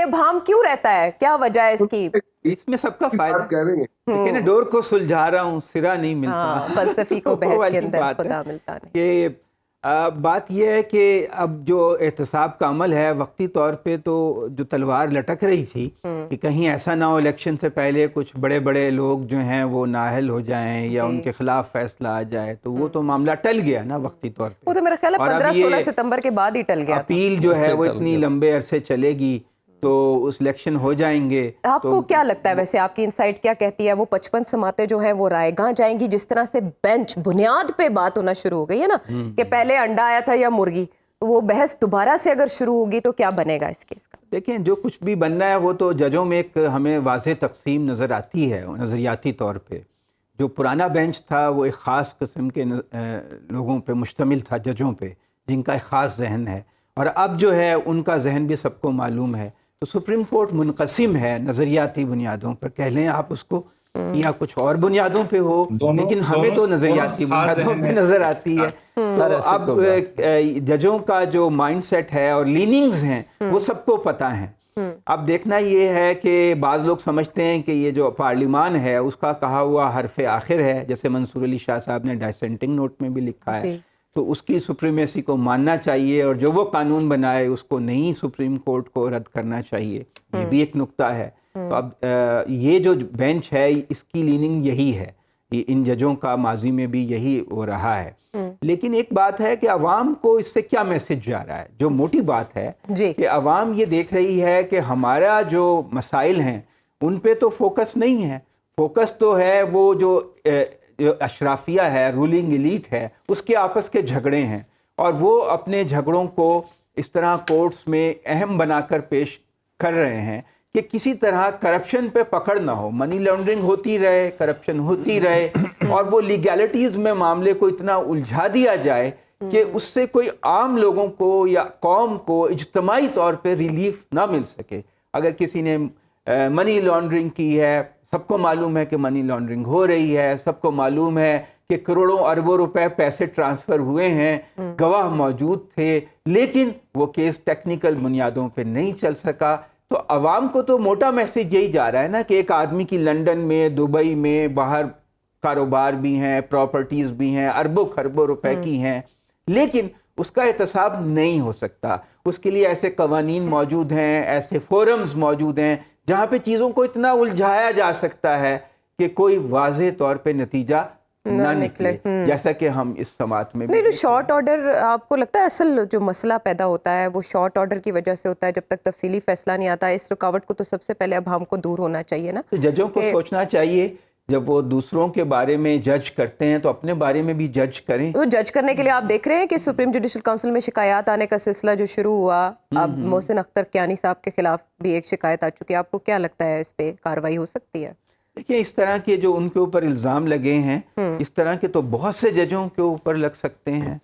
ابہام کیوں رہتا ہے؟ کیا وجہ ہے اس کی؟ اس میں سب کا فائدہ کہہ رہے ہیں لیکن ڈور کو سلجھا رہا ہوں، سرا نہیں ملتا، فلسفی کو بحث کے اندر بات خدا ہے ملتا نہیں۔ کہ بات یہ ہے کہ اب جو احتساب کا عمل ہے وقتی طور پہ تو جو تلوار لٹک رہی تھی کہ کہیں ایسا نہ ہو الیکشن سے پہلے کچھ بڑے بڑے لوگ جو ہیں وہ نااہل ہو جائیں یا ان کے خلاف فیصلہ آ جائے، تو وہ تو معاملہ ٹل گیا نا وقتی طور پہ۔ وہ تو میرا خیال ہے 15-16 ستمبر کے بعد ہی ٹل گیا تھا۔ اپیل جو ہے وہ اتنی لمبے عرصے چلے گی تو اس الیکشن ہو جائیں گے۔ آپ کو کیا لگتا ہے ویسے، آپ کی انسائٹ کیا کہتی ہے؟ وہ 55 سماعتیں جو ہیں وہ رائے گاہ جائیں گی؟ جس طرح سے بینچ بنیاد پہ بات ہونا شروع ہو گئی ہے نا کہ پہلے انڈا آیا تھا یا مرغی، وہ بحث دوبارہ سے اگر شروع ہوگی تو کیا بنے گا اس کیس کا؟ دیکھیں جو کچھ بھی بننا ہے وہ تو ججوں میں ایک ہمیں واضح تقسیم نظر آتی ہے نظریاتی طور پہ۔ جو پرانا بینچ تھا وہ ایک خاص قسم کے لوگوں پہ مشتمل تھا، ججوں پہ جن کا ایک خاص ذہن ہے، اور اب جو ہے ان کا ذہن بھی سب کو معلوم ہے۔ تو سپریم کورٹ منقسم ہے نظریاتی بنیادوں پر، کہہ لیں آپ اس کو، یا کچھ اور بنیادوں پہ ہو، لیکن ہمیں تو نظریاتی بنیادوں پہ نظر آتی ہے۔ تو اب ججوں کا جو مائنڈ سیٹ ہے اور لیننگز ہیں وہ سب کو پتہ ہیں۔ اب دیکھنا یہ ہے کہ بعض لوگ سمجھتے ہیں کہ یہ جو پارلیمان ہے اس کا کہا ہوا حرف آخر ہے، جیسے منصور علی شاہ صاحب نے ڈائسنٹنگ نوٹ میں بھی لکھا ہے، تو اس کی سپریمیسی کو ماننا چاہیے، اور جو وہ قانون بنائے اس کو نہیں سپریم کورٹ کو رد کرنا چاہیے، یہ بھی ایک نقطہ ہے۔ تو اب یہ جو بینچ ہے اس کی لیننگ یہی ہے، ان ججوں کا ماضی میں بھی یہی ہو رہا ہے۔ لیکن ایک بات ہے کہ عوام کو اس سے کیا میسج جا رہا ہے؟ جو موٹی بات ہے کہ عوام یہ دیکھ رہی ہے کہ ہمارا جو مسائل ہیں ان پہ تو فوکس نہیں ہے، فوکس تو ہے وہ جو اشرافیہ ہے، رولنگ ایلیٹ ہے، اس کے آپس کے جھگڑے ہیں، اور وہ اپنے جھگڑوں کو اس طرح کورٹس میں اہم بنا کر پیش کر رہے ہیں کہ کسی طرح کرپشن پہ پکڑ نہ ہو، منی لانڈرنگ ہوتی رہے، کرپشن ہوتی رہے، اور وہ لیگیلٹیز میں معاملے کو اتنا الجھا دیا جائے کہ اس سے کوئی عام لوگوں کو یا قوم کو اجتماعی طور پہ ریلیف نہ مل سکے۔ اگر کسی نے منی لانڈرنگ کی ہے، سب کو معلوم ہے کہ منی لانڈرنگ ہو رہی ہے، سب کو معلوم ہے کہ کروڑوں اربوں روپے پیسے ٹرانسفر ہوئے ہیں، گواہ موجود تھے، لیکن وہ کیس ٹیکنیکل بنیادوں پہ نہیں چل سکا۔ تو عوام کو تو موٹا میسج یہی جا رہا ہے نا کہ ایک آدمی کی لنڈن میں، دبئی میں، باہر کاروبار بھی ہیں، پراپرٹیز بھی ہیں، اربوں خربوں روپے کی ہیں، لیکن اس کا احتساب نہیں ہو سکتا۔ اس کے لیے ایسے قوانین موجود ہیں، ایسے فورمز موجود ہیں جہاں پہ چیزوں کو اتنا الجھایا جا سکتا ہے کہ کوئی واضح طور پہ نتیجہ نہ نکلے، جیسا کہ ہم اس سماعت میں بھی نہیں۔ جو شارٹ آرڈر، آپ کو لگتا ہے اصل جو مسئلہ پیدا ہوتا ہے وہ شارٹ آرڈر کی وجہ سے ہوتا ہے؟ جب تک تفصیلی فیصلہ نہیں آتا، اس رکاوٹ کو تو سب سے پہلے اب ہم کو دور ہونا چاہیے نا۔ تو ججوں کو سوچنا چاہیے جب وہ دوسروں کے بارے میں جج کرتے ہیں تو اپنے بارے میں بھی جج کریں۔ وہ جج کرنے کے لیے آپ دیکھ رہے ہیں کہ سپریم جوڈیشل کونسل میں شکایات آنے کا سلسلہ جو شروع ہوا، اب محسن اختر کیانی صاحب کے خلاف بھی ایک شکایت آ چکی ہے، آپ کو کیا لگتا ہے اس پہ کارروائی ہو سکتی ہے؟ دیکھیں اس طرح کے جو ان کے اوپر الزام لگے ہیں، اس طرح کے تو بہت سے ججوں کے اوپر لگ سکتے ہیں،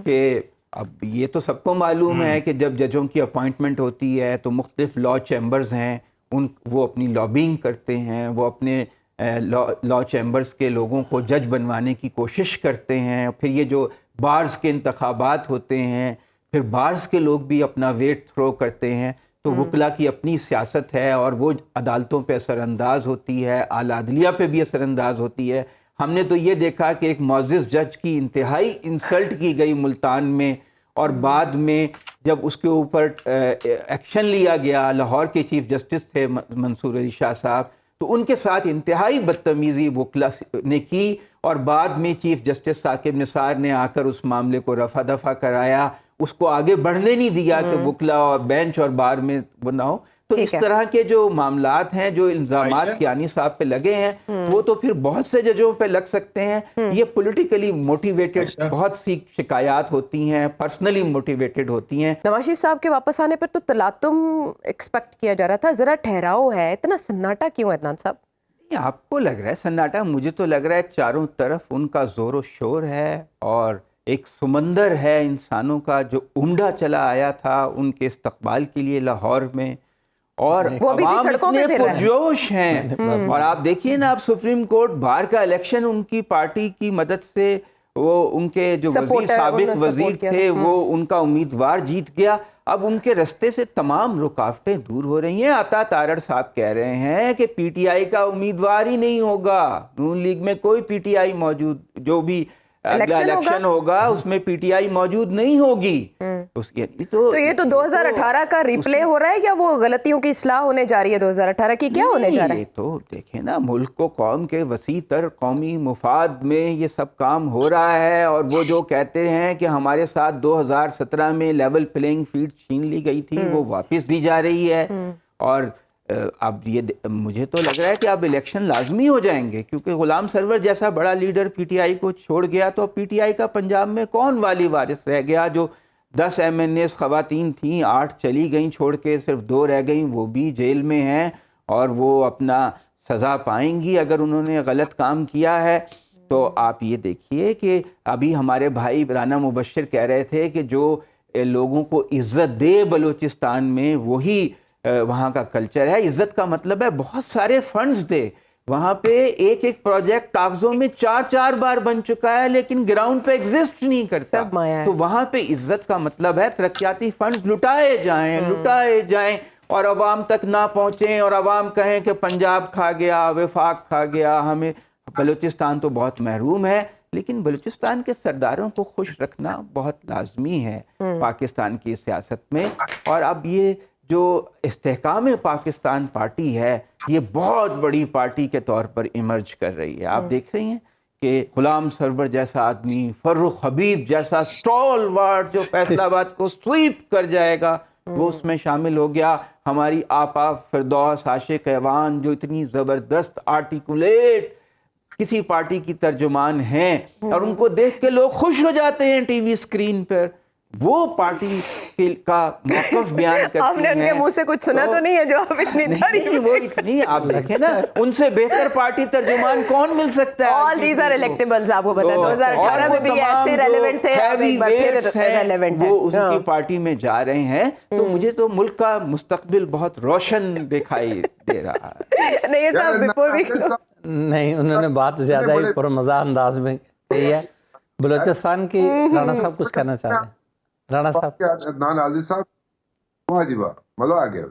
کہ اب یہ تو سب کو معلوم ہے کہ جب ججوں کی اپوائنٹمنٹ ہوتی ہے تو مختلف لا چیمبرز ہیں، وہ اپنی لابینگ کرتے ہیں، وہ اپنے لا چیمبرز کے لوگوں کو جج بنوانے کی کوشش کرتے ہیں، پھر یہ جو بارز کے انتخابات ہوتے ہیں، پھر بارز کے لوگ بھی اپنا ویٹ تھرو کرتے ہیں، تو وکلا کی اپنی سیاست ہے اور وہ عدالتوں پہ اثر انداز ہوتی ہے، اعلیٰ عدلیہ پہ بھی اثر انداز ہوتی ہے۔ ہم نے تو یہ دیکھا کہ ایک معزز جج کی انتہائی انسلٹ کی گئی ملتان میں، اور بعد میں جب اس کے اوپر ایکشن لیا گیا، لاہور کے چیف جسٹس تھے منصور علی شاہ صاحب، تو ان کے ساتھ انتہائی بدتمیزی وکلا نے کی، اور بعد میں چیف جسٹس ثاقب نثار نے آ کر اس معاملے کو رفع دفع کرایا، اس کو آگے بڑھنے نہیں دیا کہ وکلا اور بینچ اور بار میں بنا ہو۔ تو اس طرح کے جو معاملات ہیں، جو الزامات کیانی صاحب پہ لگے ہیں، وہ تو پھر بہت سے ججوں پہ لگ سکتے ہیں۔ یہ پولیٹیکلی موٹیویٹڈ بہت سی شکایات ہوتی ہیں، پرسنلی موٹیویٹڈ ہوتی ہیں۔ نواز شریف صاحب کے واپس آنے پر تو تلاطم ایکسپیکٹ کیا جا رہا تھا، ذرا ٹھہراؤ ہے، اتنا سناٹا کیوں ہے عدنان صاحب؟ آپ کو لگ رہا ہے سناٹا؟ مجھے تو لگ رہا ہے چاروں طرف ان کا زور و شور ہے، اور ایک سمندر ہے انسانوں کا جو امڈا چلا آیا تھا ان کے استقبال کے لیے لاہور میں، اور عوام اتنے پرجوش ہیں۔ اور آپ دیکھیے نا، اب سپریم کورٹ بار کا الیکشن ان کی پارٹی کی مدد سے وہ ان کے جو وزیر سابق وزیر تھے وہ ان کا امیدوار جیت گیا. اب ان کے رستے سے تمام رکاوٹیں دور ہو رہی ہیں. عطا تارڑ صاحب کہہ رہے ہیں کہ پی ٹی آئی کا امیدوار ہی نہیں ہوگا, نون لیگ میں کوئی پی ٹی آئی موجود, جو بھی اگلا الیکشن ہوگا اس میں پی ٹی آئی موجود نہیں ہوگی. تو یہ تو 2018 کا ریپلے ہو رہا ہے یا وہ غلطیوں کی اصلاح ہونے جا رہی ہے 2018 کی, کیا ہونے جا رہا ہے؟ یہ تو دیکھیں نا, ملک کو قوم کے وسیع تر قومی مفاد میں یہ سب کام ہو رہا ہے, اور وہ جو کہتے ہیں کہ ہمارے ساتھ 2017 میں لیول پلینگ فیلڈ چھین لی گئی تھی وہ واپس دی جا رہی ہے. اور اب یہ مجھے تو لگ رہا ہے کہ اب الیکشن لازمی ہو جائیں گے, کیونکہ غلام سرور جیسا بڑا لیڈر پی ٹی آئی کو چھوڑ گیا تو پی ٹی آئی کا پنجاب میں کون والی وارث رہ گیا؟ جو 10 ایم این ایز خواتین تھیں, 8 چلی گئیں چھوڑ کے, صرف 2 رہ گئیں, وہ بھی جیل میں ہیں اور وہ اپنا سزا پائیں گی اگر انہوں نے غلط کام کیا ہے. تو آپ یہ دیکھیے کہ ابھی ہمارے بھائی رانا مبشر کہہ رہے تھے کہ جو لوگوں کو عزت دے بلوچستان میں وہی وہاں کا کلچر ہے. عزت کا مطلب ہے بہت سارے فنڈز دے. وہاں پہ ایک پروجیکٹ کاغذوں میں 4 بار بن چکا ہے لیکن گراؤنڈ پہ ایگزسٹ نہیں کرتا. تو وہاں پہ عزت کا مطلب ہے ترقیاتی فنڈز لٹائے جائیں اور عوام تک نہ پہنچیں, اور عوام کہیں کہ پنجاب کھا گیا, وفاق کھا گیا, ہمیں بلوچستان تو بہت محروم ہے. لیکن بلوچستان کے سرداروں کو خوش رکھنا بہت لازمی ہے پاکستان کی سیاست میں. اور اب یہ جو استحکام پاکستان پارٹی ہے یہ بہت بڑی پارٹی کے طور پر ایمرج کر رہی ہے. آپ دیکھ رہی ہیں کہ غلام سرور جیسا آدمی, فرخ حبیب جیسا سٹال وارڈ جو فیصل آباد کو سویپ کر جائے گا, وہ اس میں شامل ہو گیا. ہماری آپا فردوس عاشق ایوان جو اتنی زبردست آرٹیکولیٹ کسی پارٹی کی ترجمان ہیں اور ان کو دیکھ کے لوگ خوش ہو جاتے ہیں ٹی وی اسکرین پر, وہ پارٹی کا موقف بیان کرتی ہیں. آپ نے ان کے منہ سے کچھ سنا تو نہیں ہے جو آپ اتنی تعریف؟ وہ اتنی, آپ دیکھیں نا, ان سے بہتر پارٹی ترجمان کون مل سکتا ہے؟ All these are electables, آپ کو پتا ہے 2018 میں بھی ایسے ریلیونٹ تھے, اب ایک بار پھر ریلیونٹ ہیں, وہ اس کی پارٹی میں جا رہے ہیں. تو مجھے تو ملک کا مستقبل بہت روشن دکھائی دے رہا ہے. نہیں صاحب بفور بھی نہیں, انہوں نے بات زیادہ ہی پر مزاح انداز میں کہی ہے. بلوچستان کی رانا صاحب کچھ کہنا چاہ رہے ہیں. رانا صاحب, عدنان عازی صاحب, واہ جی واہ, مزہ آ گیا.